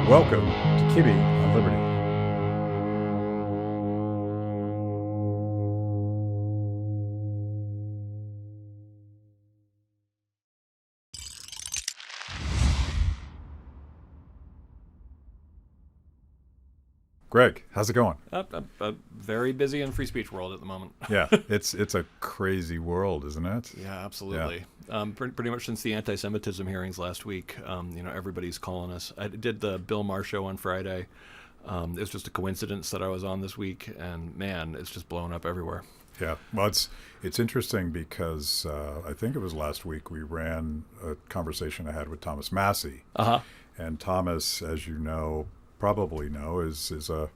Welcome to Kibbe on Liberty. Greg, how's it going? Very busy in free speech world at the moment. Yeah, it's a crazy world, isn't it? Yeah, absolutely. Yeah. Pretty much since the anti-Semitism hearings last week, everybody's calling us. I did the Bill Maher show on Friday. It was just a coincidence that I was on this week, and man, it's just blowing up everywhere. Yeah, well, it's interesting because I think it was last week we ran a conversation I had with Thomas Massey. And Thomas, as you know, probably know, is a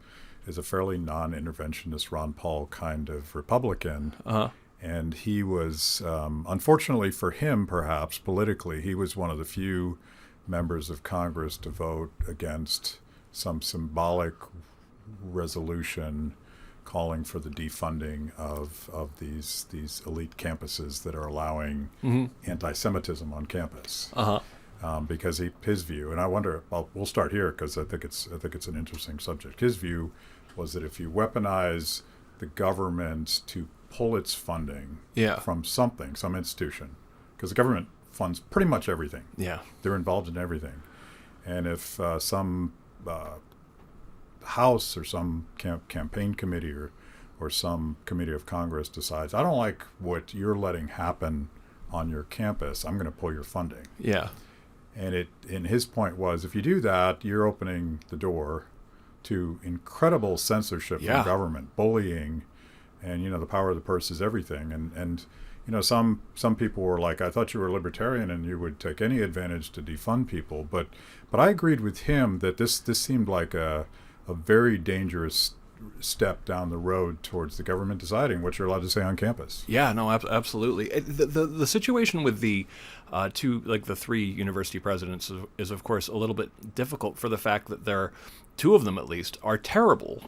fairly non-interventionist Ron Paul kind of Republican. And he was, unfortunately for him, perhaps politically, he was one of the few members of Congress to vote against some symbolic resolution calling for the defunding of these elite campuses that are allowing anti-Semitism on campus. Because his view, and I wonder, we'll start here because I think it's an interesting subject. His view was that if you weaponize the government to pull its funding from some institution, because the government funds pretty much everything. Yeah, they're involved in everything, and if some House or some campaign committee or some committee of Congress decides, I don't like what you're letting happen on your campus, I'm going to pull your funding. Yeah. And his point was, if you do that, you're opening the door to incredible censorship from government, bullying, and the power of the purse is everything. And some people were like, I thought you were a libertarian and you would take any advantage to defund people. But I agreed with him that this seemed like a very dangerous step down the road towards the government deciding what you're allowed to say on campus. Yeah, no, absolutely. The situation with the the three university presidents is of course a little bit difficult for the fact that two of them at least are terrible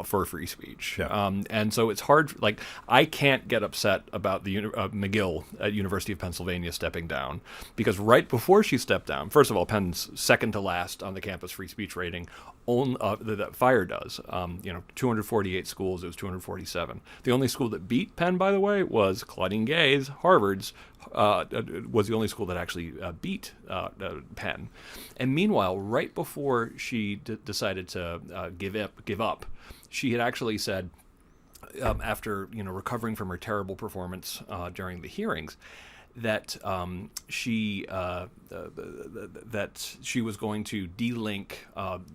for free speech. Yeah. And so it's hard, I can't get upset about the McGill at University of Pennsylvania stepping down, because right before she stepped down, first of all, Penn's second to last on the campus free speech rating, that FIRE does. 248 schools, it was 247. The only school that beat Penn, by the way, was Claudine Gay's, Harvard's, was the only school that actually beat Penn. And meanwhile, right before she decided to give up, she had actually said, after recovering from her terrible performance during the hearings, that she was going to delink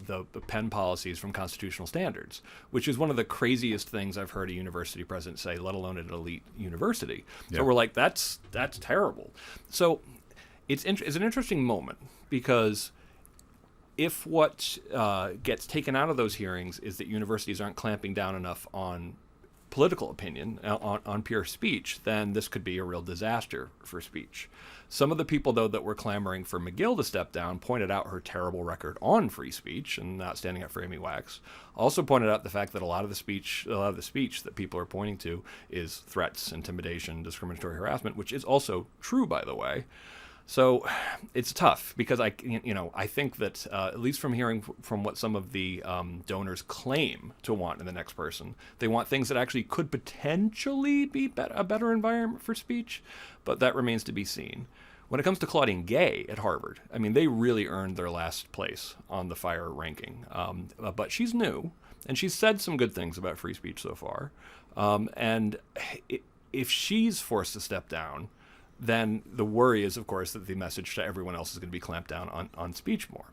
the Penn policies from constitutional standards, which is one of the craziest things I've heard a university president say, let alone at an elite university. So we're like, that's terrible. So it's an interesting moment, because if what gets taken out of those hearings is that universities aren't clamping down enough on political opinion, on pure speech, then this could be a real disaster for speech. Some of the people, though, that were clamoring for McGill to step down pointed out her terrible record on free speech and not standing up for Amy Wax. Also pointed out the fact that a lot of the speech that people are pointing to is threats, intimidation, discriminatory harassment, which is also true, by the way. So it's tough, because I think that at least from hearing from what some of the donors claim to want in the next person, they want things that actually could potentially be a better environment for speech, but that remains to be seen. When it comes to Claudine Gay at Harvard, I mean, they really earned their last place on the FIRE ranking, but she's new, and she's said some good things about free speech so far, and if she's forced to step down, then the worry is, of course, that the message to everyone else is going to be clamped down on speech more.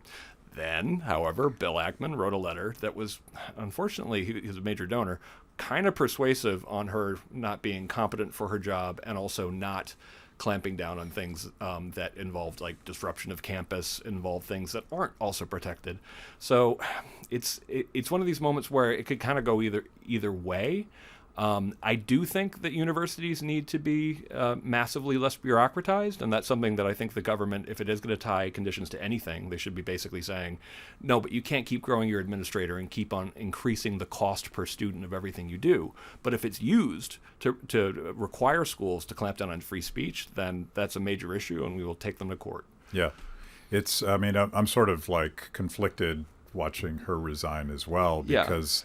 Then, however, Bill Ackman wrote a letter that was, unfortunately, he's a major donor, kind of persuasive on her not being competent for her job, and also not clamping down on things that involved, like, disruption of campus, involved things that aren't also protected. So it's one of these moments where it could kind of go either way. I do think that universities need to be massively less bureaucratized, and that's something that I think the government, if it is going to tie conditions to anything, they should be basically saying, no, but you can't keep growing your administrator and keep on increasing the cost per student of everything you do. But if it's used to require schools to clamp down on free speech, then that's a major issue, and we will take them to court. Yeah. I'm sort of like conflicted watching her resign as well, because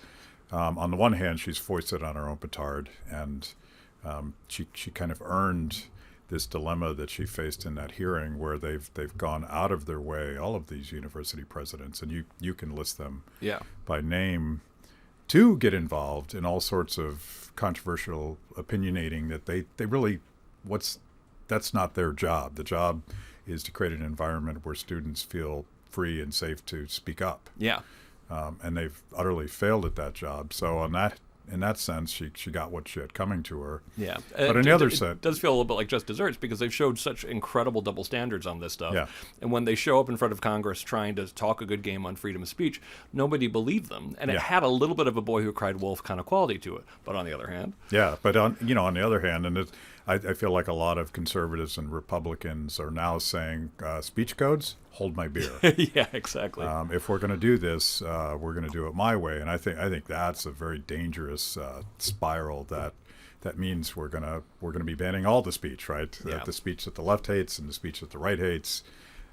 on the one hand, she's foisted on her own petard, and she kind of earned this dilemma that she faced in that hearing, where they've gone out of their way, all of these university presidents, and you can list them by name, to get involved in all sorts of controversial opinionating that they really, that's not their job. The job is to create an environment where students feel free and safe to speak up. Yeah. And they've utterly failed at that job. So in that sense, she got what she had coming to her. Yeah. But on the other side, it does feel a little bit like just desserts, because they've showed such incredible double standards on this stuff. Yeah. And when they show up in front of Congress trying to talk a good game on freedom of speech, nobody believed them. And it had a little bit of a boy who cried wolf kind of quality to it. But on the other hand. Yeah. But on the other hand, and I feel like a lot of conservatives and Republicans are now saying speech codes, hold my beer. Yeah, exactly. If we're going to do this, we're going to do it my way, and I think that's a very dangerous spiral. That means we're going to be banning all the speech, right? Yeah. The speech that the left hates and the speech that the right hates,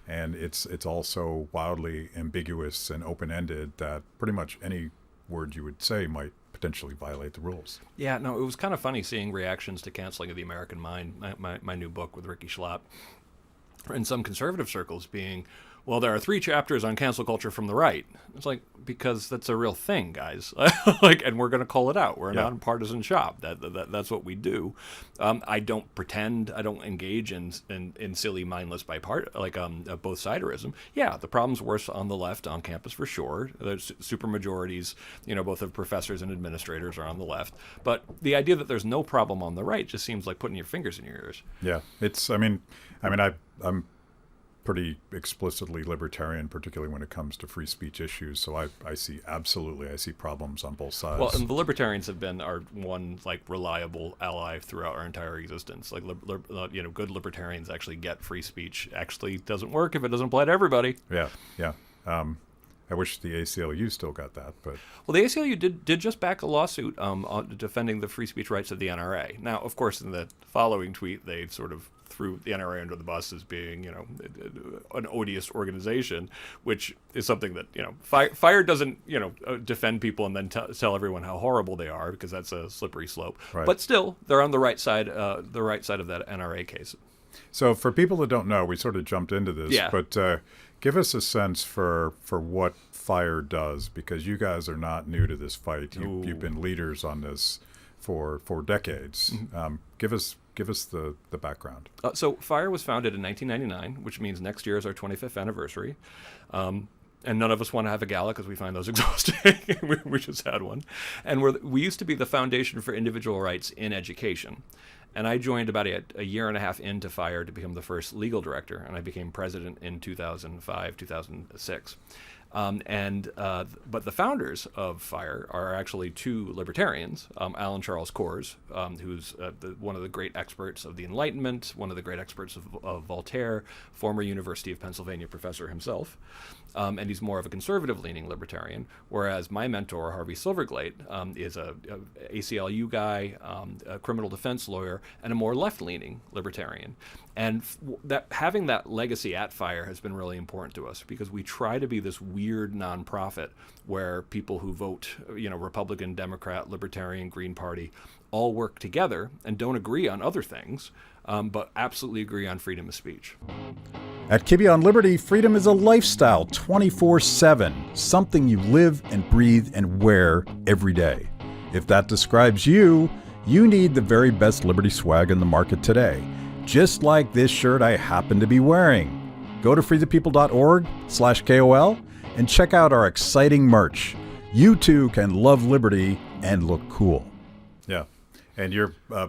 and it's also wildly ambiguous and open-ended that pretty much any word you would say might potentially violate the rules. Yeah, no, it was kind of funny seeing reactions to canceling of The American Mind, my new book with Ricky Schlapp, in some conservative circles being, well, there are 3 chapters on cancel culture from the right. It's like, because that's a real thing, guys. And we're going to call it out. We're not a partisan shop. That's what we do. I don't pretend. I don't engage in silly, mindless both siderism. Yeah, the problem's worse on the left on campus for sure. There's super majorities, both of professors and administrators are on the left. But the idea that there's no problem on the right just seems like putting your fingers in your ears. Yeah, I'm pretty explicitly libertarian, particularly when it comes to free speech issues. So I see problems on both sides. Well, and the libertarians have been our one reliable ally throughout our entire existence. Good libertarians actually get free speech. Actually, doesn't work if it doesn't apply to everybody. Yeah. I wish the ACLU still got that, but well, the ACLU did just back a lawsuit defending the free speech rights of the NRA. Now, of course, in the following tweet, they sort of threw the NRA under the bus as being, an odious organization, which is something that, Fire doesn't, defend people and then tell everyone how horrible they are, because that's a slippery slope. Right. But still, they're on the right side of that NRA case. So for people that don't know, we sort of jumped into this, but give us a sense for what Fire does, because you guys are not new to this fight. You've been leaders on this for decades. Mm-hmm. Give us the background. So Fire was founded in 1999, which means next year is our 25th anniversary. And none of us want to have a gala because we find those exhausting. we just had one. And we used to be the Foundation for Individual Rights in Education. And I joined about a year and a half into Fire to become the first legal director, and I became president in 2005, 2006. But the founders of Fire are actually 2 libertarians, Alan Charles Coors, who's one of the great experts of the Enlightenment, one of the great experts of Voltaire, former University of Pennsylvania professor himself, and he's more of a conservative-leaning libertarian, whereas my mentor, Harvey Silverglate, is a ACLU guy, a criminal defense lawyer, and a more left-leaning libertarian. And having that legacy at Fire has been really important to us, because we try to be this weird nonprofit where people who vote, Republican, Democrat, Libertarian, Green Party, all work together and don't agree on other things, but absolutely agree on freedom of speech. At Kibbe on Liberty, freedom is a lifestyle 24/7, something you live and breathe and wear every day. If that describes you, you need the very best Liberty swag in the market today, just like this shirt I happen to be wearing. Go to freethepeople.org/KOL and check out our exciting merch. You too can love liberty and look cool. Yeah. And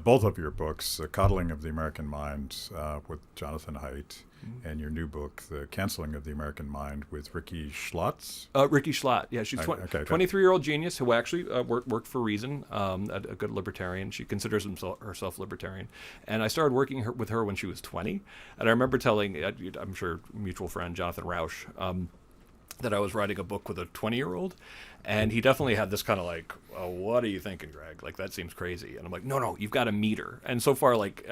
both of your books, Coddling of the American Mind with Jonathan Haidt, and your new book, The Canceling of the American Mind with Ricky Schlatt. Ricky Schlatt, yeah. She's 23-year-old genius who actually worked for Reason, a good libertarian. She considers herself libertarian. And I started working with her when she was 20. And I remember telling, I'm sure, mutual friend Jonathan Rausch, that I was writing a book with a 20-year-old, and he definitely had this kind of like, oh, what are you thinking, Greg? Like, that seems crazy. And I'm like, no, you've got to meet her. And so far, like,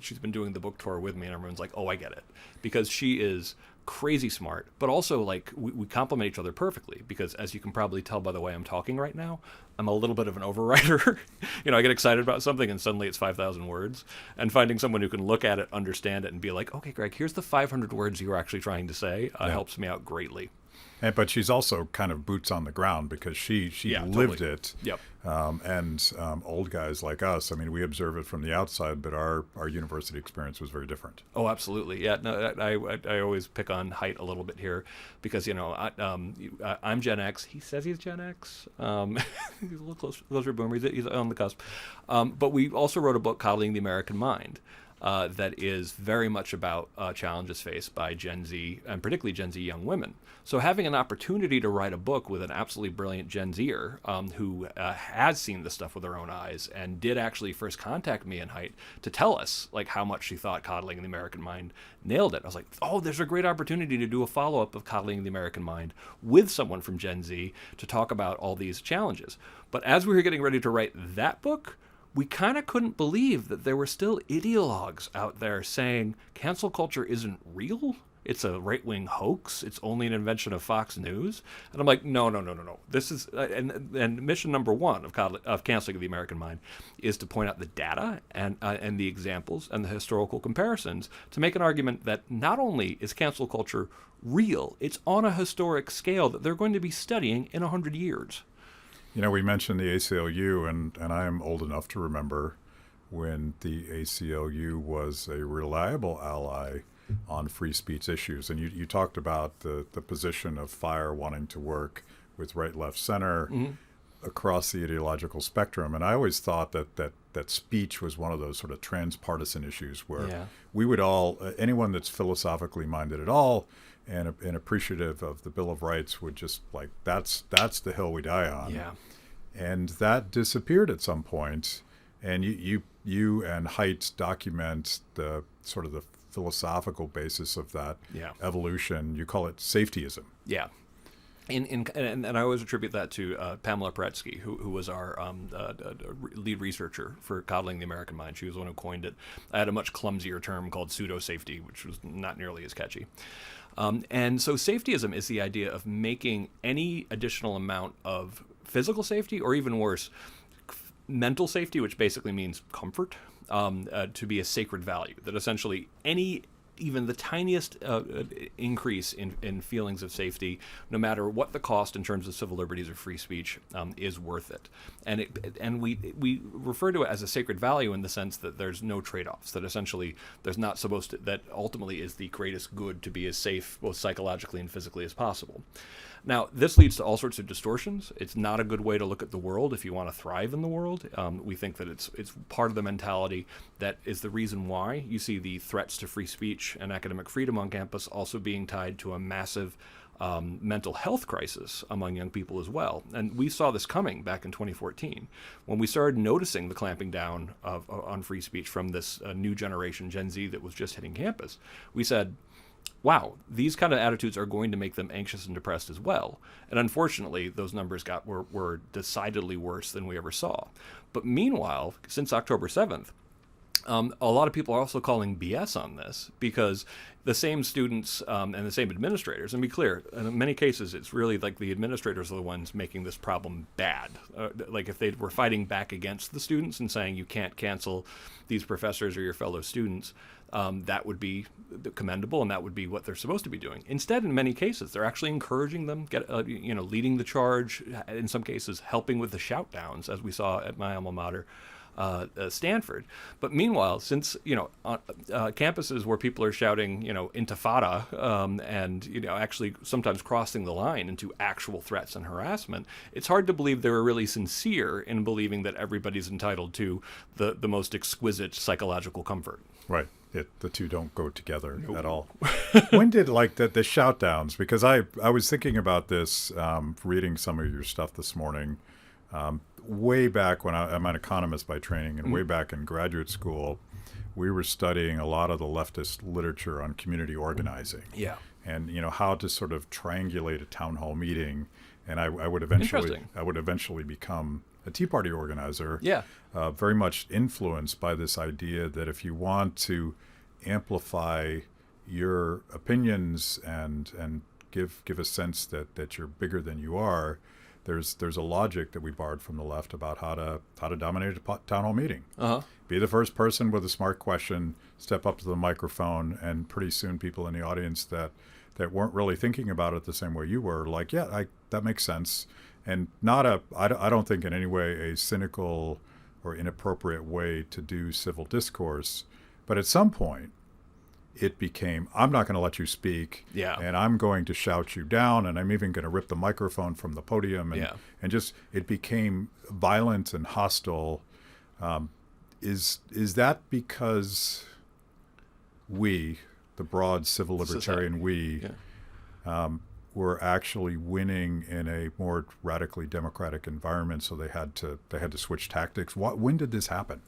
she's been doing the book tour with me, and everyone's like, oh, I get it. Because she is crazy smart, but also, like, we complement each other perfectly, because as you can probably tell by the way I'm talking right now, I'm a little bit of an overwriter. I get excited about something and suddenly it's 5,000 words, and finding someone who can look at it, understand it, and be like, okay, Greg, here's the 500 words you were actually trying to say, helps me out greatly. But she's also kind of boots on the ground, because she lived totally. it. Yep. Old guys like us, I mean, we observe it from the outside, but our university experience was very different. Oh, absolutely. Yeah. No, I always pick on Haidt a little bit here, because I'm Gen X. He says he's Gen X. He's a little closer boomer. He's on the cusp. But we also wrote a book, Coddling the American Mind. That is very much about challenges faced by Gen Z, and particularly Gen Z young women. So having an opportunity to write a book with an absolutely brilliant Gen Zer who has seen this stuff with her own eyes, and did actually first contact me and Haidt to tell us like how much she thought Coddling the American Mind nailed it. I was like, oh, there's a great opportunity to do a follow-up of Coddling the American Mind with someone from Gen Z to talk about all these challenges. But as we were getting ready to write that book, we kind of couldn't believe that there were still ideologues out there saying cancel culture isn't real. It's a right-wing hoax. It's only an invention of Fox News. And I'm like, no. This is and mission number one of canceling the American mind is to point out the data and the examples and the historical comparisons to make an argument that not only is cancel culture real, it's on a historic scale that they're going to be studying in 100 years. We mentioned the ACLU, and I am old enough to remember when the ACLU was a reliable ally on free speech issues. And you talked about the position of FIRE wanting to work with right, left, center across the ideological spectrum. And I always thought that speech was one of those sort of transpartisan issues where we would all, anyone that's philosophically minded at all and appreciative of the Bill of Rights would just like, that's the hill we die on. Yeah. And that disappeared at some point. And you and Haidt document the sort of the philosophical basis of that evolution. You call it safetyism. Yeah. And I always attribute that to Pamela Paretsky, who was our lead researcher for Coddling the American Mind. She was the one who coined it. I had a much clumsier term called pseudo-safety, which was not nearly as catchy. And so safetyism is the idea of making any additional amount of physical safety, or even worse, mental safety, which basically means comfort, to be a sacred value. That essentially even the tiniest increase in feelings of safety, no matter what the cost in terms of civil liberties or free speech, is worth it. And we refer to it as a sacred value in the sense that there's no trade-offs, that essentially there's not supposed to, that ultimately is the greatest good to be as safe both psychologically and physically as possible. Now, this leads to all sorts of distortions. It's not a good way to look at the world if you want to thrive in the world. We think that it's part of the mentality that is the reason why you see the threats to free speech and academic freedom on campus also being tied to a massive mental health crisis among young people as well. And we saw this coming back in 2014 when we started noticing the clamping down on free speech from this new generation, Gen Z, that was just hitting campus. We said, wow, these kind of attitudes are going to make them anxious and depressed as well. And unfortunately, those numbers were decidedly worse than we ever saw. But meanwhile, since October 7th, a lot of people are also calling BS on this, because the same students and the same administrators, and be clear, in many cases, it's really like the administrators are the ones making this problem bad. Like if they were fighting back against the students and saying you can't cancel these professors or your fellow students, that would be commendable, and that would be what they're supposed to be doing. Instead, in many cases, they're actually encouraging them, leading the charge, in some cases helping with the shout downs, as we saw at my alma mater, Stanford. But meanwhile, since campuses where people are shouting intifada and actually sometimes crossing the line into actual threats and harassment, it's hard to believe they were really sincere in believing that everybody's entitled to the most exquisite psychological comfort. Right. The two don't go together at all. When did the shout downs? Because I was thinking about this, reading some of your stuff this morning. Way back when I'm an economist by training, and way back in graduate school, we were studying a lot of the leftist literature on community organizing. Yeah. and how to sort of triangulate a town hall meeting. And I would eventually become a Tea Party organizer. Yeah. Very much influenced by this idea that if you want to amplify your opinions and give a sense that you're bigger than you are, there's a logic that we borrowed from the left about how to dominate a town hall meeting. Be the first person with a smart question, step up to the microphone, and pretty soon people in the audience that weren't really thinking about it the same way you were, like, yeah, that makes sense. And I don't think in any way a cynical or inappropriate way to do civil discourse. But at some point, it became, I'm not going to let you speak, and I'm going to shout you down, and I'm even going to rip the microphone from the podium. And just, it became violent and hostile. Is that because we, the broad civil libertarian were actually winning in a more radically democratic environment, so they had to switch tactics? When did this happen?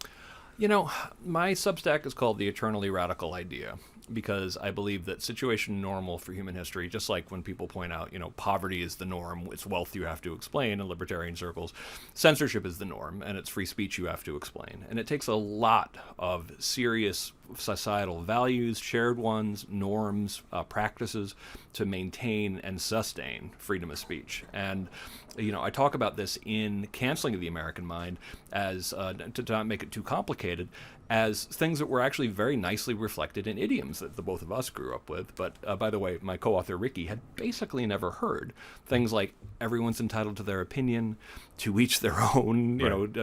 My Substack is called The Eternally Radical Idea, because I believe that situation normal for human history, just like when people point out, poverty is the norm, it's wealth you have to explain in libertarian circles, censorship is the norm, and it's free speech you have to explain. And it takes a lot of serious societal values, shared ones, norms, practices to maintain and sustain freedom of speech. And I talk about this in Canceling of the American Mind as, to not make it too complicated, as things that were actually very nicely reflected in idioms that the both of us grew up with. But by the way, my co-author Ricky had basically never heard things like everyone's entitled to their opinion, to each their own,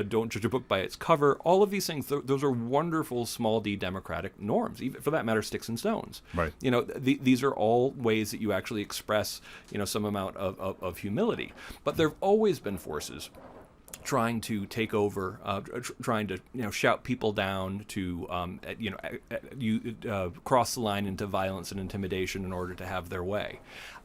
don't judge a book by its cover. All of these things, those are wonderful small d democratic norms, even for that matter, sticks and stones. Right. These are all ways that you actually express, some amount of humility. But there have always been forces trying to take over, trying to shout people down, to cross the line into violence and intimidation in order to have their way.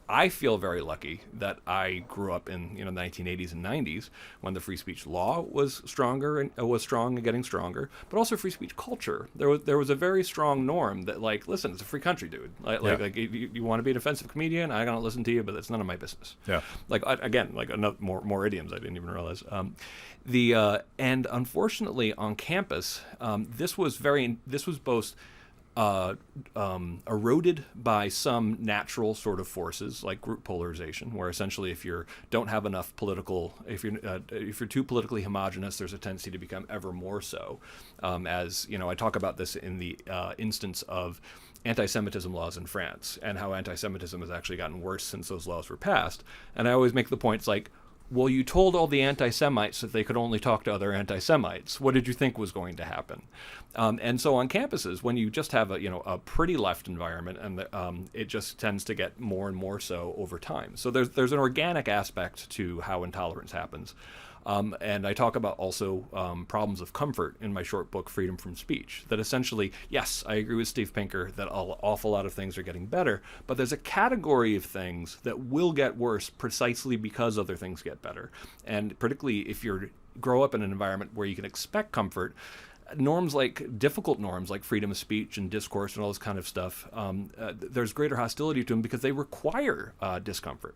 I feel very lucky that I grew up in the 1980s and 90s when the free speech law was stronger and was strong and getting stronger, but also free speech culture. There was a very strong norm that, like, listen, it's a free country, dude. Like you want to be an offensive comedian, I gotta listen to you, but that's none of my business. Yeah. Like, again, like another more idioms I didn't even realize. And unfortunately on campus, this was both eroded by some natural sort of forces like group polarization, where essentially if you don't have enough if you're too politically homogenous, there's a tendency to become ever more so. As I talk about this in the instance of anti-Semitism laws in France, and how anti-Semitism has actually gotten worse since those laws were passed. And I always make the point, it's like, well, you told all the anti-Semites that they could only talk to other anti-Semites. What did you think was going to happen? And so on campuses, when you just have a pretty left environment, and it just tends to get more and more so over time. So there's an organic aspect to how intolerance happens. And I talk about also problems of comfort in my short book, Freedom from Speech, that essentially, yes, I agree with Steve Pinker that an awful lot of things are getting better, but there's a category of things that will get worse precisely because other things get better. And particularly if you grow up in an environment where you can expect comfort, difficult norms like freedom of speech and discourse and all this kind of stuff, there's greater hostility to them because they require discomfort.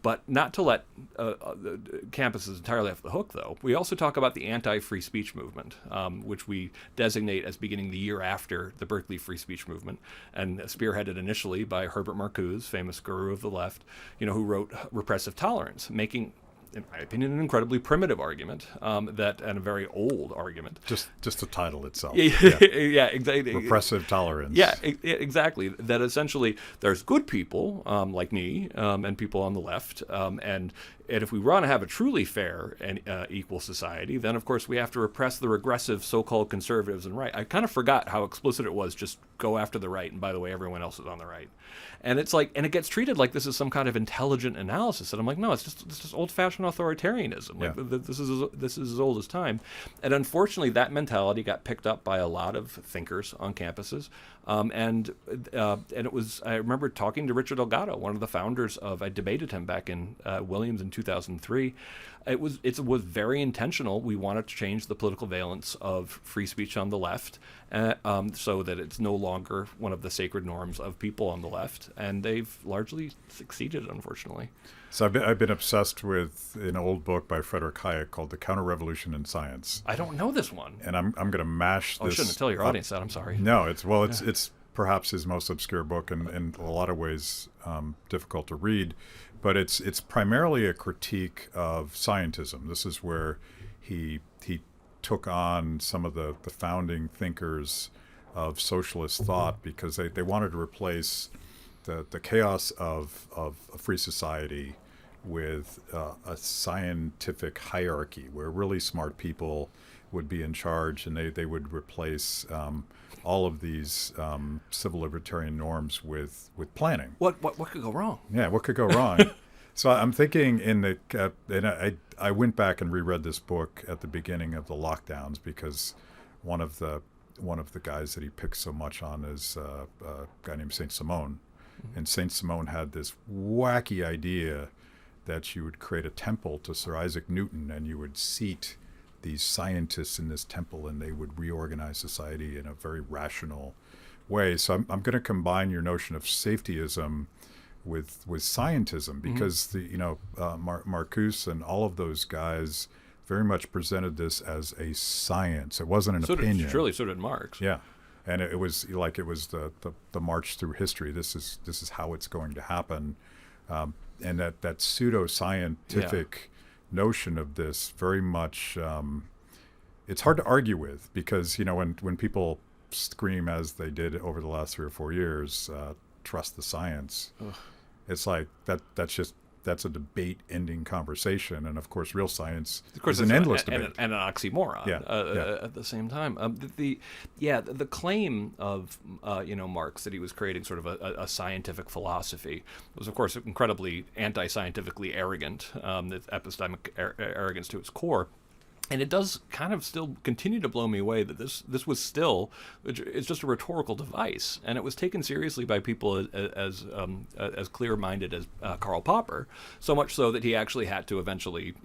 But not to let campuses entirely off the hook, though. We also talk about the anti-free speech movement, which we designate as beginning the year after the Berkeley free speech movement, and spearheaded initially by Herbert Marcuse, famous guru of the left, who wrote Repressive Tolerance, making, in my opinion, an incredibly primitive argument, and a very old argument. Just the title itself. Yeah, exactly. Repressive tolerance. Yeah, exactly. That essentially there's good people like me and people on the left, and if we want to have a truly fair and equal society, then of course we have to repress the regressive so-called conservatives and right. I kind of forgot how explicit it was. Just go after the right, and by the way, everyone else is on the right. And it's like, and it gets treated like this is some kind of intelligent analysis. And I'm like, no, it's just old-fashioned authoritarianism. Like, this is as old as time. And unfortunately, that mentality got picked up by a lot of thinkers on campuses. And it was, I remember talking to Richard Delgado, one of the founders of, I debated him back in Williams in 2003. It was very intentional. We wanted to change the political valence of free speech on the left, so that it's no longer one of the sacred norms of people on the left, and they've largely succeeded, unfortunately. So I've been obsessed with an old book by Frederick Hayek called The Counter-Revolution in Science. I don't know this one. And I'm going to mash this. I shouldn't tell your audience that. I'm sorry. No, it's perhaps his most obscure book, and in a lot of ways difficult to read. But it's primarily a critique of scientism. This is where he took on some of the founding thinkers of socialist thought, because they wanted to replace the chaos of a free society with a scientific hierarchy where really smart people would be in charge, and they would replace all of these civil libertarian norms with planning. What could go wrong? Yeah, what could go wrong? So I'm thinking and I went back and reread this book at the beginning of the lockdowns, because one of the guys that he picks so much on is a guy named Saint Simon. And Saint Simon had this wacky idea that you would create a temple to Sir Isaac Newton, and you would seat these scientists in this temple, and they would reorganize society in a very rational way. So I'm going to combine your notion of safetyism with scientism, because Marcuse and all of those guys very much presented this as a science. It wasn't an opinion. So did Marx. Yeah. And it was the march through history. This is how it's going to happen, and that pseudo-scientific notion of this very much it's hard to argue with, because when people scream, as they did over the last 3 or 4 years, trust the science. Ugh. It's like that's a debate-ending conversation, and of course, real science is an endless debate and an oxymoron. At the same time. The claim of Marx that he was creating sort of a scientific philosophy was, of course, incredibly anti-scientifically arrogant. Epistemic arrogance to its core. And it does kind of still continue to blow me away that this was still, it's just a rhetorical device, and it was taken seriously by people as clear-minded as Karl Popper, so much so that he actually had to eventually,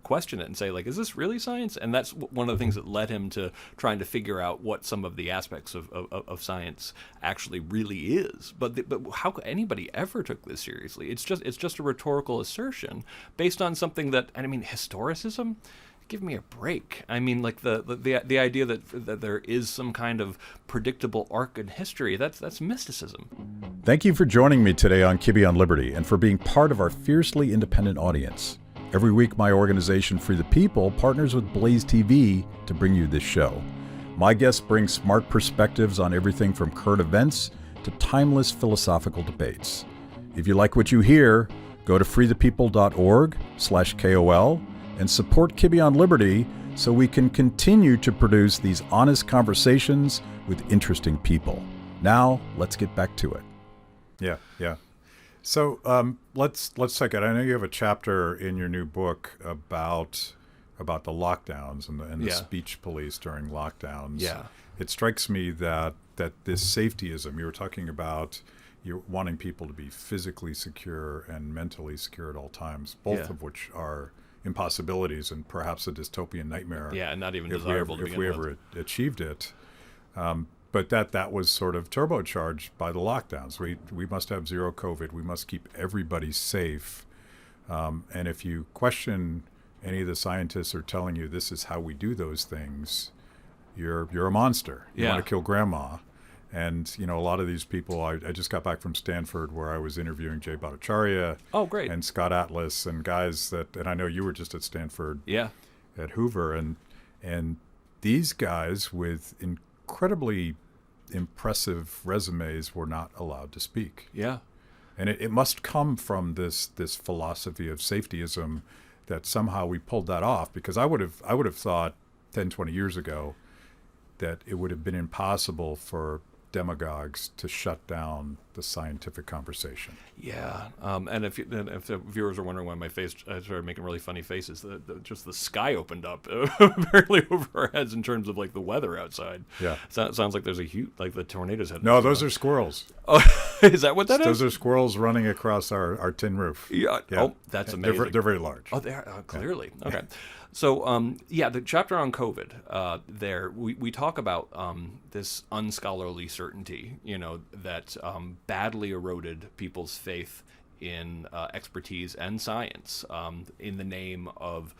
question it and say, like, is this really science? And that's one of the things that led him to trying to figure out what some of the aspects of science actually really is. But how could anybody ever took this seriously? It's just a rhetorical assertion based on something that, and I mean, historicism. Give me a break. I mean, like the idea that there is some kind of predictable arc in history, that's mysticism. Thank you for joining me today on Kibbe on Liberty, and for being part of our fiercely independent audience. Every week, my organization, Free the People, partners with blazetv to bring you this show. My guests bring smart perspectives on everything from current events to timeless philosophical debates. If you like what you hear, go to freethepeople.org/KOL and support Kibbe on Liberty so we can continue to produce these honest conversations with interesting people. Now, let's get back to it. Yeah. So let's take it. I know you have a chapter in your new book about the lockdowns and the speech police during lockdowns. Yeah. It strikes me that this safetyism, you were talking about, you're wanting people to be physically secure and mentally secure at all times, both of which are impossibilities and perhaps a dystopian nightmare. Yeah, and not even desirable to begin with. If we ever achieved it. But that was sort of turbocharged by the lockdowns. We must have zero COVID. We must keep everybody safe. And if you question any of the scientists are telling you this is how we do those things, you're a monster. You want to kill grandma. And, a lot of these people, I just got back from Stanford where I was interviewing Jay Bhattacharya. Oh, great. And Scott Atlas and guys and I know you were just at Stanford. Yeah. At Hoover. And these guys with incredibly impressive resumes were not allowed to speak. Yeah. And it must come from this philosophy of safetyism that somehow we pulled that off, because I would have thought 10, 20 years ago that it would have been impossible for demagogues to shut down the scientific conversation. Yeah, and if the viewers are wondering why my face, I started making really funny faces, just the sky opened up barely over our heads in terms of like the weather outside. Yeah, sounds like there's a huge, like the tornadoes had. No, those are squirrels. Oh, is that what that is? Those are squirrels running across our tin roof. Yeah. Oh, that's amazing. They're very large. Oh, they are clearly. Yeah. Okay. So, the chapter on COVID, we talk about this unscholarly certainty, that badly eroded people's faith in expertise and science in the name of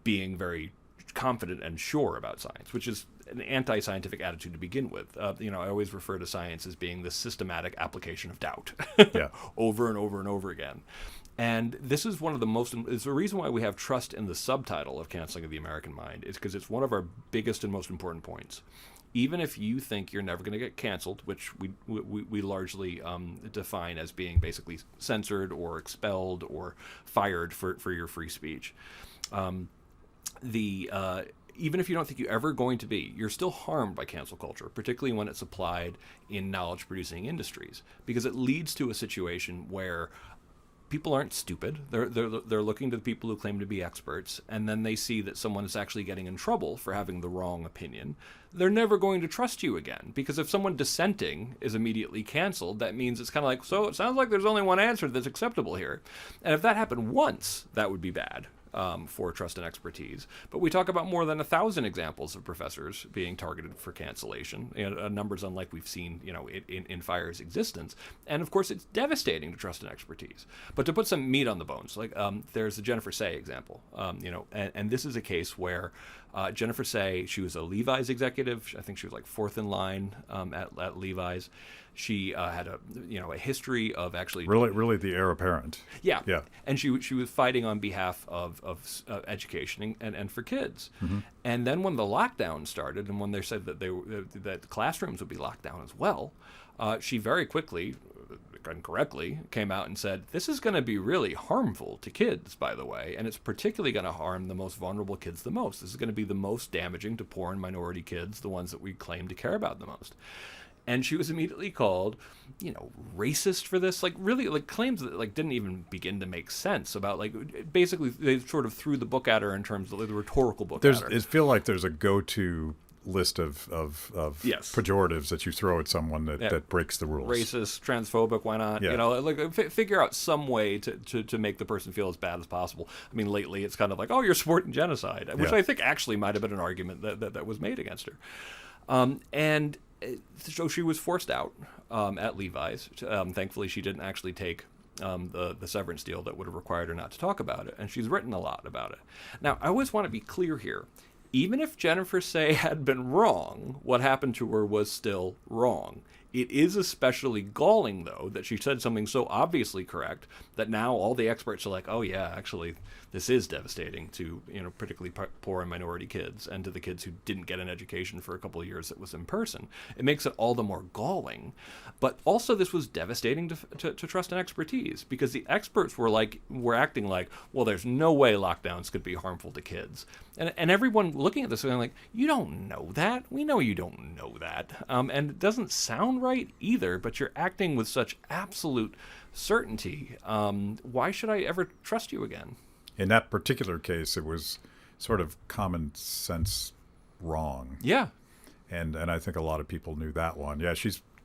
being very confident and sure about science, which is an anti-scientific attitude to begin with. I always refer to science as being the systematic application of doubt over and over and over again. And this is one of the it's the reason why we have trust in the subtitle of Canceling of the American Mind, is because it's one of our biggest and most important points. Even if you think you're never going to get canceled, which we largely define as being basically censored or expelled or fired for your free speech, even if you don't think you're ever going to be, you're still harmed by cancel culture, particularly when it's applied in knowledge-producing industries, because it leads to a situation where people aren't stupid. They're looking to the people who claim to be experts, and then they see that someone is actually getting in trouble for having the wrong opinion. They're never going to trust you again, because if someone dissenting is immediately canceled, that means it's kind of like, so it sounds like there's only one answer that's acceptable here. And if that happened once, that would be bad. For trust and expertise. But we talk about more than 1,000 examples of professors being targeted for cancellation, numbers unlike we've seen, in FIRE's existence. And of course, it's devastating to trust and expertise. But to put some meat on the bones, like there's the Jennifer Say example, and this is a case where Jennifer Say, she was a Levi's executive. I think she was like fourth in line at Levi's. She had a history of actually really the heir apparent. Yeah. And she was fighting on behalf of education and for kids. Mm-hmm. And then when the lockdown started, and when they said that that classrooms would be locked down as well, she very quickly and correctly came out and said, this is going to be really harmful to kids, by the way, and it's particularly going to harm the most vulnerable kids the most. This is going to be the most damaging to poor and minority kids, the ones that we claim to care about the most. And she was immediately called, racist for this, claims that didn't even begin to make sense about basically they sort of threw the book at her in terms of the rhetorical book at her. It feels like there's a go-to list of pejoratives that you throw at someone that breaks the rules. Racist, transphobic, why not? Yeah. Figure out some way to make the person feel as bad as possible. I mean, lately it's kind of like, oh, you're supporting genocide, which I think actually might have been an argument that was made against her. So she was forced out at Levi's. Thankfully, she didn't actually take the severance deal that would have required her not to talk about it, and she's written a lot about it. Now, I always want to be clear here. Even if Jennifer Say had been wrong, what happened to her was still wrong. It is especially galling, though, that she said something so obviously correct that now all the experts are like, oh, yeah, actually, this is devastating to, particularly poor and minority kids, and to the kids who didn't get an education for a couple of years that was in person. It makes it all the more galling. But also this was devastating to trust and expertise, because the experts were acting like, well, there's no way lockdowns could be harmful to kids. And everyone looking at this was like, you don't know that. We know you don't know that. And it doesn't sound right either, but you're acting with such absolute certainty. Why should I ever trust you again? In that particular case, it was sort of common sense wrong. Yeah. And I think a lot of people knew that one. Yeah,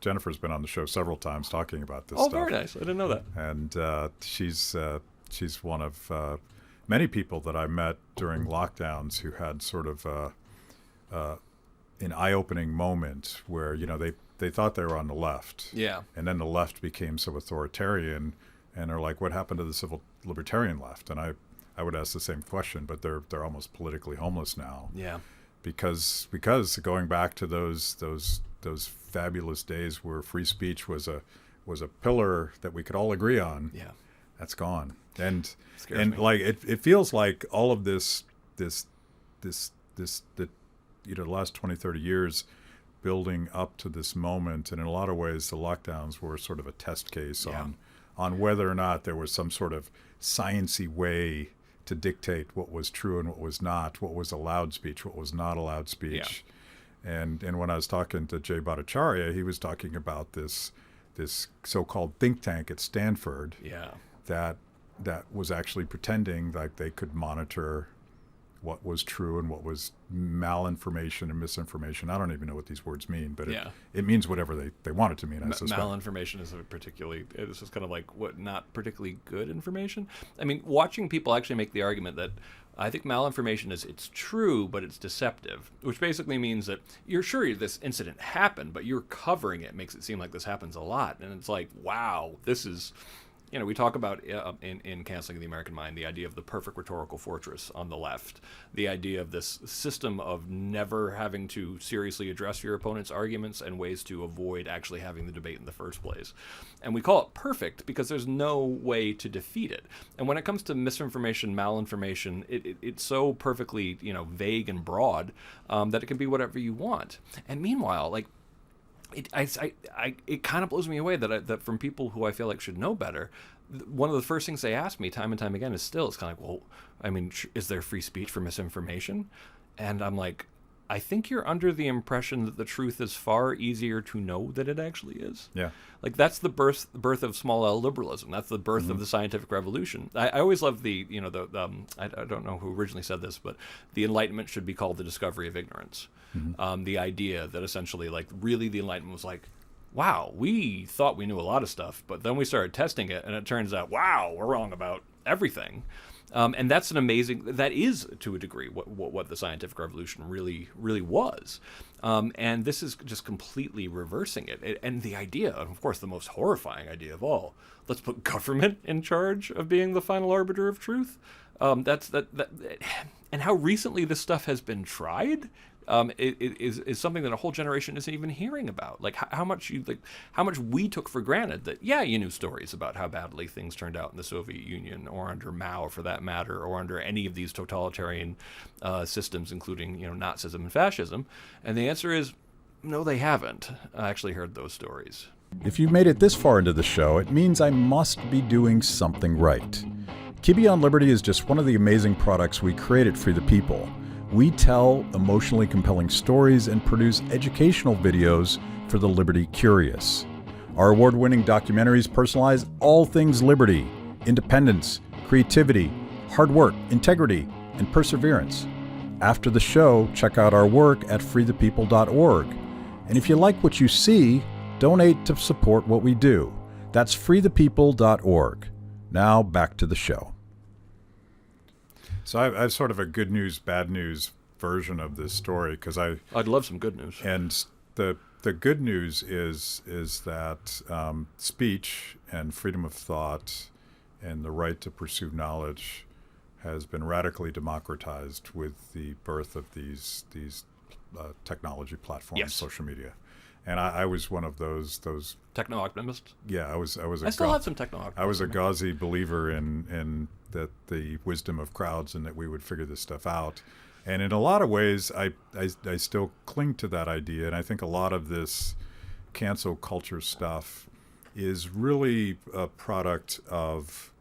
Jennifer's been on the show several times talking about this stuff. Oh, very nice. I didn't know that. And she's one of many people that I met during lockdowns who had sort of an eye-opening moment where, they thought they were on the left. Yeah. And then the left became so authoritarian, and they're like, what happened to the civil libertarian left? And I would ask the same question, but they're almost politically homeless now. Yeah. Because going back to those fabulous days where free speech was a pillar that we could all agree on. Yeah. That's gone. And me. It feels like all of the last 20, 30 years building up to this moment, and in a lot of ways the lockdowns were sort of a test case on whether or not there was some sort of science-y way to dictate what was true and what was not, what was allowed speech, what was not allowed speech. Yeah. And when I was talking to Jay Bhattacharya, he was talking about this this so-called think tank at Stanford. Yeah. That was actually pretending like they could monitor what was true and what was malinformation and misinformation. I don't even know what these words mean, but it means whatever they want it to mean, I suspect. Malinformation is it's just kind of like what not particularly good information. I mean, watching people actually make the argument that I think malinformation it's true, but it's deceptive, which basically means that you're sure this incident happened, but you're covering it makes it seem like this happens a lot. And it's like, wow, this is... we talk about in Canceling the American Mind the idea of the perfect rhetorical fortress on the left, the idea of this system of never having to seriously address your opponent's arguments and ways to avoid actually having the debate in the first place. And we call it perfect because there's no way to defeat it. And when it comes to misinformation, malinformation, it's so perfectly vague and broad that it can be whatever you want. And meanwhile, it kind of blows me away that from people who I feel like should know better, one of the first things they ask me time and time again is kind of like, well, I mean, is there free speech for misinformation? And I'm like, I think you're under the impression that the truth is far easier to know than it actually is. Yeah. Like that's the birth of small L liberalism. That's the birth of the scientific revolution. I always love I don't know who originally said this, but the Enlightenment should be called the discovery of ignorance. The idea that essentially really the Enlightenment was like, wow, we thought we knew a lot of stuff, but then we started testing it and it turns out, wow, we're wrong about everything. And that is to a degree what the scientific revolution really, really was. And this is just completely reversing it. And the idea, and of course, the most horrifying idea of all, let's put government in charge of being the final arbiter of truth. And how recently this stuff has been tried is something that a whole generation isn't even hearing about. Like how much we took for granted that you knew stories about how badly things turned out in the Soviet Union or under Mao, for that matter, or under any of these totalitarian systems, including Nazism and fascism. And the answer is no, they haven't actually heard those stories. If you've made it this far into the show, it means I must be doing something right. Kibbe on Liberty is just one of the amazing products we create at Free the People. We tell emotionally compelling stories and produce educational videos for the liberty curious. Our award-winning documentaries personalize all things liberty, independence, creativity, hard work, integrity, and perseverance. After the show, check out our work at freethepeople.org. And if you like what you see, donate to support what we do. That's freethepeople.org. Now back to the show. So I have sort of a good news, bad news version of this story because I'd love some good news. And the good news is that speech and freedom of thought and the right to pursue knowledge has been radically democratized with the birth of these technology platforms, social media. And I was one of those techno-optimists. Yeah, I still have some techno-optimism. I was a gauzy believer in that the wisdom of crowds and that we would figure this stuff out. And in a lot of ways, I still cling to that idea. And I think a lot of this cancel culture stuff is really a product of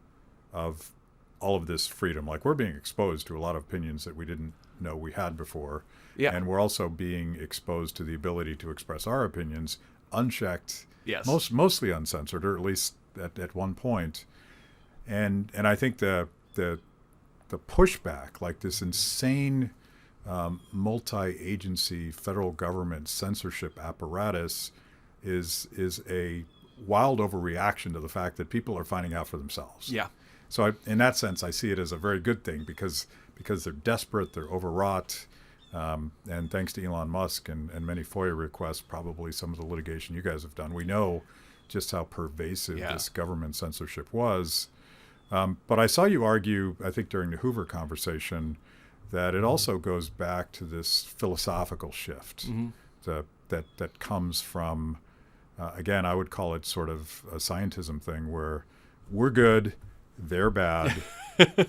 all of this freedom. Like we're being exposed to a lot of opinions that we didn't know we had before. Yeah. And we're also being exposed to the ability to express our opinions unchecked, mostly uncensored, or at least at one point. And I think the pushback, like this insane multi-agency federal government censorship apparatus, is a wild overreaction to the fact that people are finding out for themselves. Yeah. So in that sense, I see it as a very good thing because they're desperate, they're overwrought. And thanks to Elon Musk and many FOIA requests, probably some of the litigation you guys have done, we know just how pervasive this government censorship was. But I saw you argue, I think during the Hoover conversation, that it also goes back to this philosophical shift that comes from, again, I would call it sort of a scientism thing where we're good, they're bad,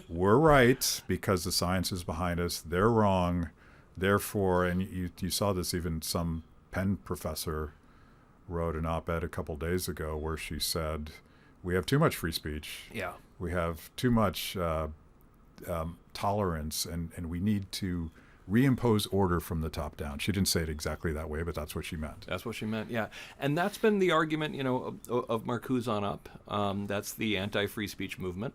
we're right because the science is behind us, they're wrong. Therefore, and you saw this, even some Penn professor wrote an op-ed a couple days ago where she said, we have too much free speech. Yeah. We have too much tolerance, and we need to reimpose order from the top down. She didn't say it exactly that way, but that's what she meant. That's what she meant, yeah. And that's been the argument, of Marcuse on up. That's the anti-free speech movement.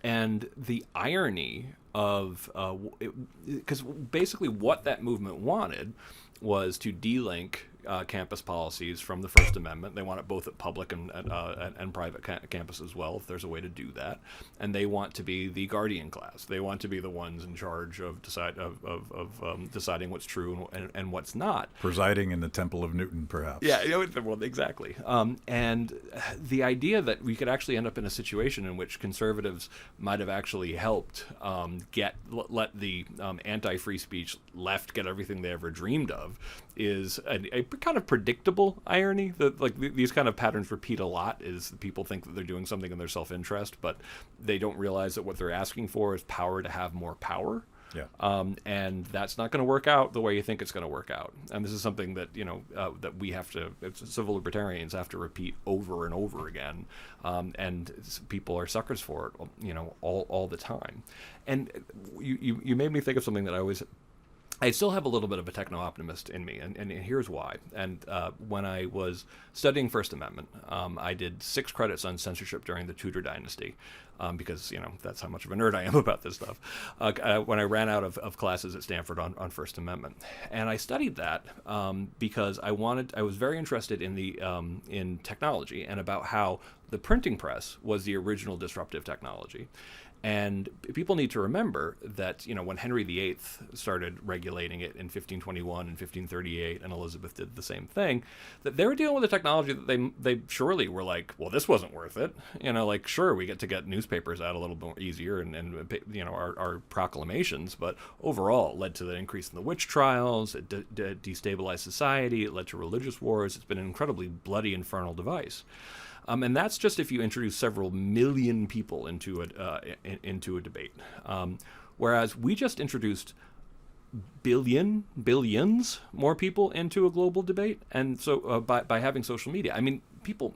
And the irony of, because basically what that movement wanted was to delink campus policies from the First Amendment. They want it both at public and private campus as well, if there's a way to do that. And they want to be the guardian class. They want to be the ones in charge of deciding what's true and what's not. Presiding in the Temple of Newton, perhaps. Yeah, well, exactly. And the idea that we could actually end up in a situation in which conservatives might have actually helped let the anti-free speech left get everything they ever dreamed of is a kind of predictable irony. That these kind of patterns repeat a lot. Is people think that they're doing something in their self-interest, but they don't realize that what they're asking for is power to have more power. Yeah. And that's not going to work out the way you think it's going to work out. And this is something that that we have to, civil libertarians have to repeat over and over again. And people are suckers for it, all the time. And you made me think of something that I still have a little bit of a techno-optimist in me, and here's why. And when I was studying First Amendment, I did 6 credits on censorship during the Tudor dynasty, because, that's how much of a nerd I am about this stuff, when I ran out of classes at Stanford on First Amendment. And I studied that because I was very interested in technology and about how the printing press was the original disruptive technology. And people need to remember that, when Henry VIII started regulating it in 1521 and 1538, and Elizabeth did the same thing, that they were dealing with a technology that they surely were like, well, this wasn't worth it. Sure, we get to get newspapers out a little more easier and our proclamations, but overall it led to the increase in the witch trials, it destabilized society, it led to religious wars. It's been an incredibly bloody, infernal device. And that's just if you introduce several million people into a debate. Whereas we just introduced billions more people into a global debate. And so by having social media, I mean, people,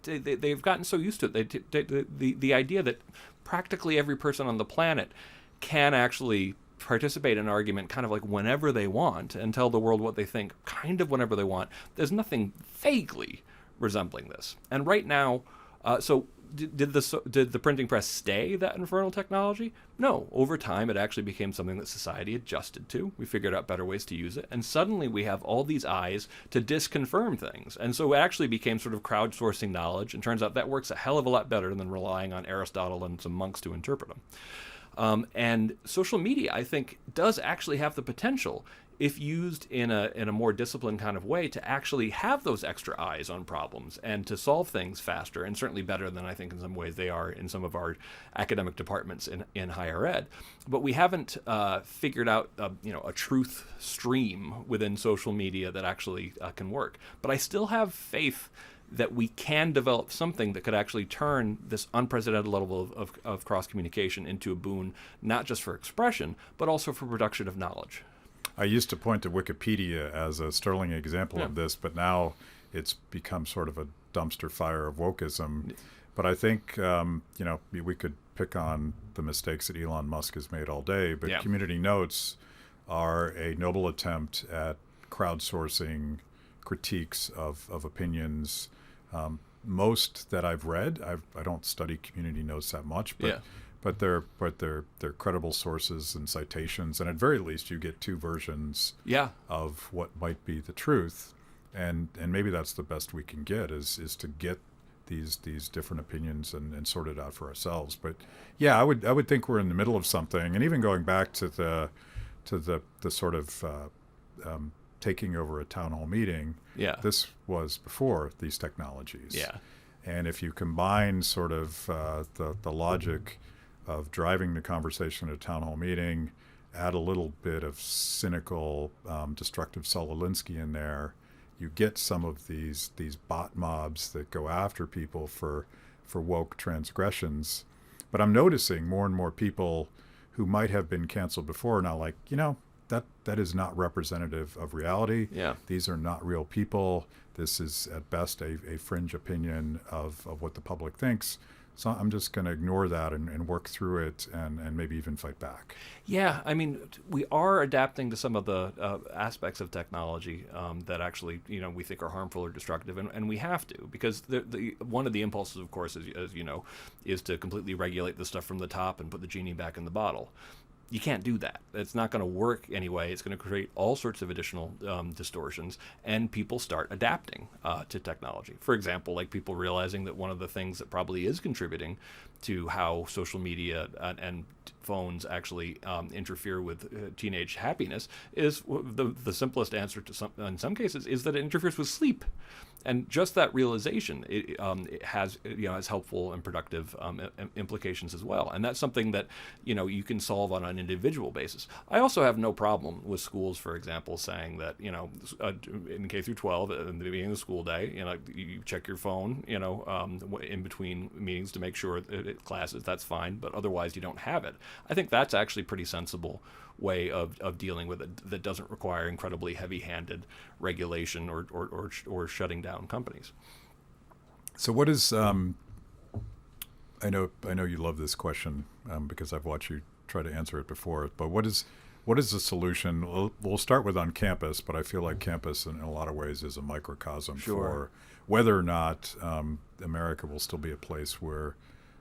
they've gotten so used to it. The idea that practically every person on the planet can actually participate in an argument kind of like whenever they want and tell the world what they think kind of whenever they want. There's nothing vaguely resembling this. And right now, so did the printing press stay that infernal technology? No. Over time, it actually became something that society adjusted to. We figured out better ways to use it. And suddenly we have all these eyes to disconfirm things. And so it actually became sort of crowdsourcing knowledge. And turns out that works a hell of a lot better than relying on Aristotle and some monks to interpret them. And social media, I think, does actually have the potential, if used in a more disciplined kind of way, to actually have those extra eyes on problems and to solve things faster, and certainly better than I think in some ways they are in some of our academic departments in higher ed. But we haven't figured out a truth stream within social media that actually can work. But I still have faith that we can develop something that could actually turn this unprecedented level of cross-communication into a boon, not just for expression, but also for production of knowledge. I used to point to Wikipedia as a sterling example of this, but now it's become sort of a dumpster fire of wokeism. But I think, we could pick on the mistakes that Elon Musk has made all day, but community notes are a noble attempt at crowdsourcing critiques of opinions. Most that I've read, I don't study community notes that much, but they're credible sources and citations, and at very least you get 2 versions of what might be the truth, and maybe that's the best we can get is to get these different opinions and sort it out for ourselves. But I would think we're in the middle of something, and even going back to the sort of taking over a town hall meeting. This was before these technologies. And if you combine sort of the logic of driving the conversation at a town hall meeting, add a little bit of cynical, destructive Saul Alinsky in there, you get some of these bot mobs that go after people for woke transgressions. But I'm noticing more and more people who might have been canceled before now, like, that is not representative of reality. These are not real people. This is at best a fringe opinion of what the public thinks. So I'm just going to ignore that and work through it and maybe even fight back. Yeah, I mean, we are adapting to some of the aspects of technology that actually, we think are harmful or destructive, and we have to, because one of the impulses, of course, as you know, is to completely regulate the stuff from the top and put the genie back in the bottle. You can't do that. It's not going to work anyway. It's going to create all sorts of additional distortions, and people start adapting to technology. For example, like people realizing that one of the things that probably is contributing to how social media and phones actually interfere with teenage happiness is the simplest answer to in some cases is that it interferes with sleep. And just that realization it has helpful and productive implications as well. And that's something that you can solve on an individual basis. I also have no problem with schools, for example, saying that in K through 12, in the beginning of the school day, you check your phone, in between meetings to make sure classes. That's fine, but otherwise you don't have it. I think that's actually pretty sensible way of dealing with it that doesn't require incredibly heavy-handed regulation or shutting down companies. So what is I know you love this question because I've watched you try to answer it before, but what is the solution? We'll start with on campus, but I feel like campus in a lot of ways is a microcosm for whether or not America will still be a place where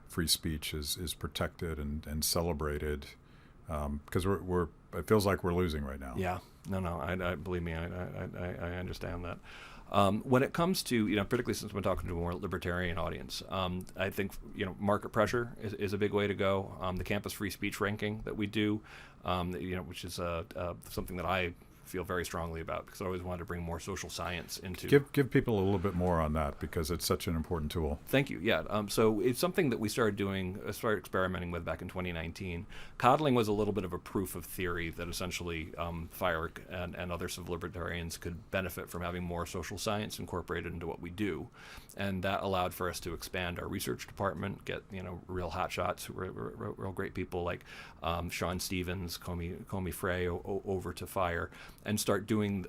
free speech is protected and celebrated. Because it feels like we're losing right now. Yeah, no, I believe me, I understand that. When it comes to, particularly since we're talking to a more libertarian audience, I think, market pressure is a big way to go. The campus free speech ranking that we do, which is something that I feel very strongly about, because I always wanted to bring more social science into. Give people a little bit more on that, because it's such an important tool. Thank you. Yeah. So it's something that we started experimenting with back in 2019. Coddling was a little bit of a proof of theory that essentially FIRC and other civil libertarians could benefit from having more social science incorporated into what we do. And that allowed for us to expand our research department, get real hotshots, real great people like Sean Stevens, Comey Frey over to FIRE, and start doing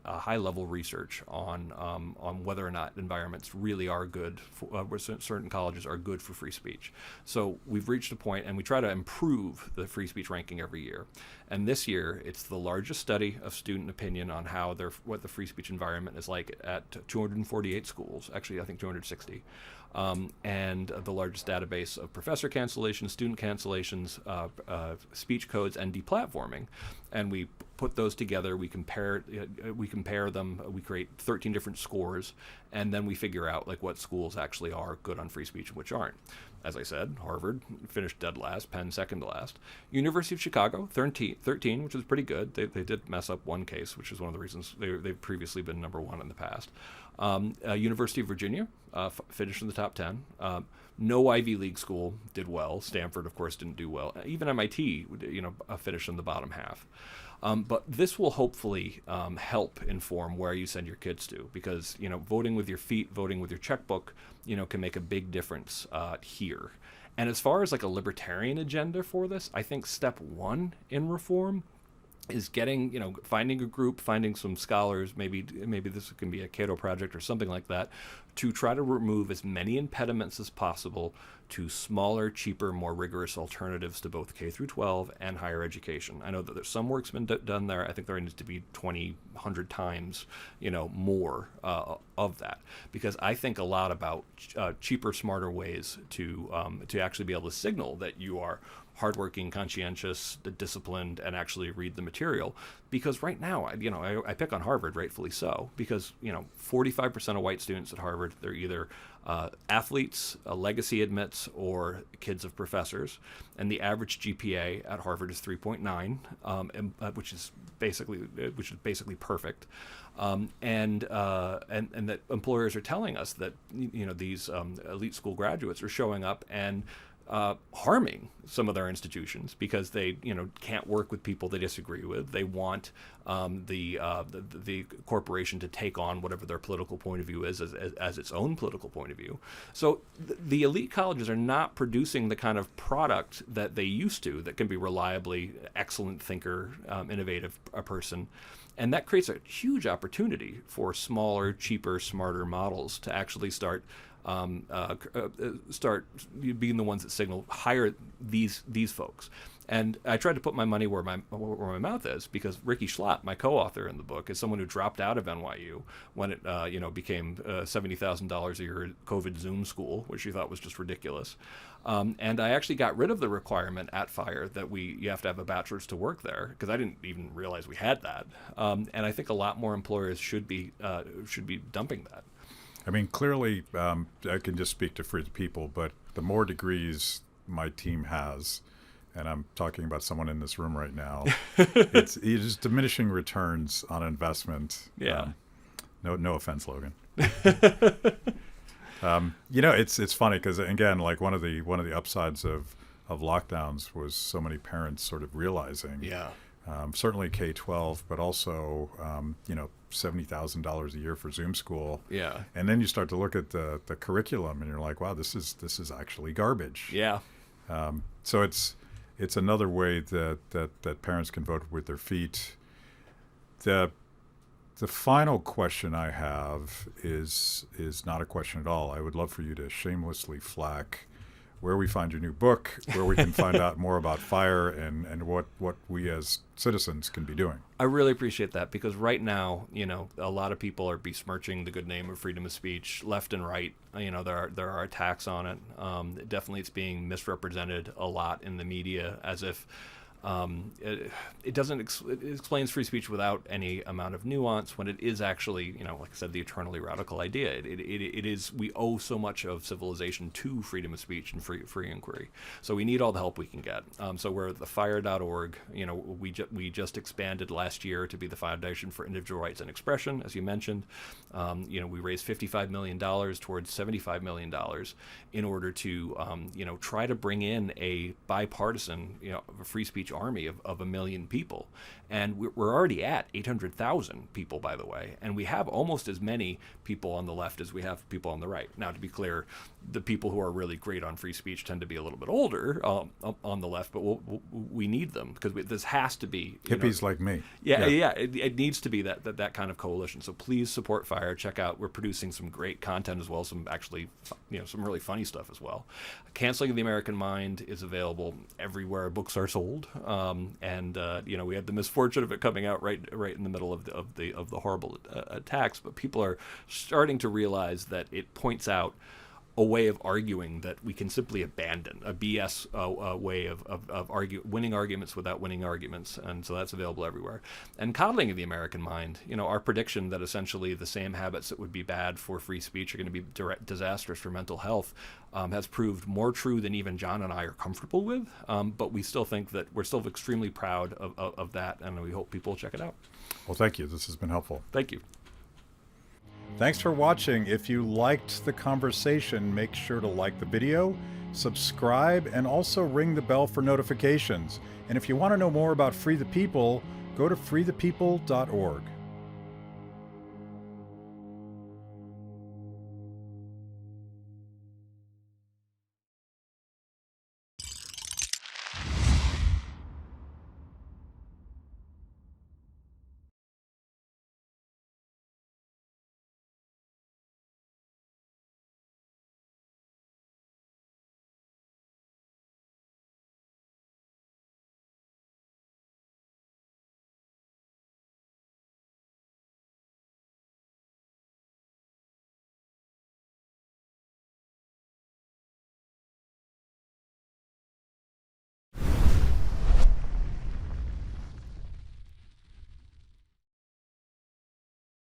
high-level research on whether or not environments really are good, where certain colleges are good for free speech. So we've reached a point, and we try to improve the free speech ranking every year. And this year, it's the largest study of student opinion on what the free speech environment is like at 248 schools. Actually, I think 260. And the largest database of professor cancellations, student cancellations, speech codes, and deplatforming. And we put those together. We compare them. We create 13 different scores, and then we figure out what schools actually are good on free speech and which aren't. As I said, Harvard finished dead last, Penn second to last. University of Chicago, 13, which is pretty good. They did mess up one case, which is one of the reasons they've previously been number one in the past. University of Virginia finished in the top 10. No Ivy League school did well. Stanford, of course, didn't do well. Even MIT, finished in the bottom half. But this will hopefully help inform where you send your kids to, because voting with your feet, voting with your checkbook, can make a big difference here. And as far as a libertarian agenda for this, I think step one in reform is finding a group, finding some scholars, maybe this can be a Cato project or something like that, to try to remove as many impediments as possible to smaller, cheaper, more rigorous alternatives to both K through 12 and higher education. I know that there's some work's been done there. I think there needs to be 100 times, more of that, because I think a lot about cheaper, smarter ways to actually be able to signal that you are hardworking, conscientious, disciplined, and actually read the material. Because right now, I pick on Harvard, rightfully so, because 45% of white students at Harvard, they're either athletes, legacy admits, or kids of professors, and the average GPA at Harvard is 3.9, which is basically perfect. And that employers are telling us that these elite school graduates are showing up and harming some of their institutions because they can't work with people they disagree with. They want the corporation to take on whatever their political point of view is as its own political point of view. So the elite colleges are not producing the kind of product that they used to, that can be reliably excellent thinker, innovative person. And that creates a huge opportunity for smaller, cheaper, smarter models to actually start start being the ones that signal hire these folks. And I tried to put my money where my mouth is, because Ricky Schlatt, my co-author in the book, is someone who dropped out of NYU when it became $70,000 a year COVID Zoom school, which he thought was just ridiculous. And I actually got rid of the requirement at FIRE that you have to have a bachelor's to work there, because I didn't even realize we had that. And I think a lot more employers should be dumping that. I mean, clearly, I can just speak to Free the People, but the more degrees my team has, and I'm talking about someone in this room right now, it's just diminishing returns on investment. Yeah. No offense, Logan. It's funny because, again, like one of the upsides of lockdowns was so many parents sort of realizing, certainly K-12, but also $70,000 a year for Zoom school. Yeah. And then you start to look at the curriculum, and you're like, wow, this is actually garbage. Yeah. So it's another way that parents can vote with their feet. The final question I have is not a question at all. I would love for you to shamelessly flack where we find your new book, where we can find out more about FIRE and what we as citizens can be doing. I really appreciate that, because right now, a lot of people are besmirching the good name of freedom of speech left and right. There are attacks on it. Definitely it's being misrepresented a lot in the media, as if it explains free speech without any amount of nuance, when it is actually, like I said, the eternally radical idea. It is, we owe so much of civilization to freedom of speech and free inquiry. So we need all the help we can get. So we're at the FIRE.org. We just expanded last year to be the Foundation for Individual Rights and Expression, as you mentioned. We raised $55 million towards $75 million in order to, try to bring in a bipartisan, free speech army of 1 million people. And we're already at 800,000 people, by the way, and we have almost as many people on the left as we have people on the right. Now, to be clear, the people who are really great on free speech tend to be a little bit older on the left, but we need them, because this has to be hippies like me. Yeah. It needs to be that kind of coalition. So please support FIRE. Check out, we're producing some great content as well, some actually some really funny stuff as well. Canceling of the American Mind is available everywhere books are sold, and we had the misfortune of it coming out right in the middle of the horrible attacks, but people are starting to realize that it points out a way of arguing that we can simply abandon, a BS way of winning arguments without winning arguments, and so that's available everywhere. And Coddling of the American Mind, our prediction that essentially the same habits that would be bad for free speech are going to be disastrous for mental health has proved more true than even John and I are comfortable with, but we still think that we're still extremely proud of that, and we hope people will check it out. Well, thank you. This has been helpful. Thank you. Thanks for watching. If you liked the conversation, make sure to like the video, subscribe, and also ring the bell for notifications. And if you want to know more about Free the People, go to freethepeople.org.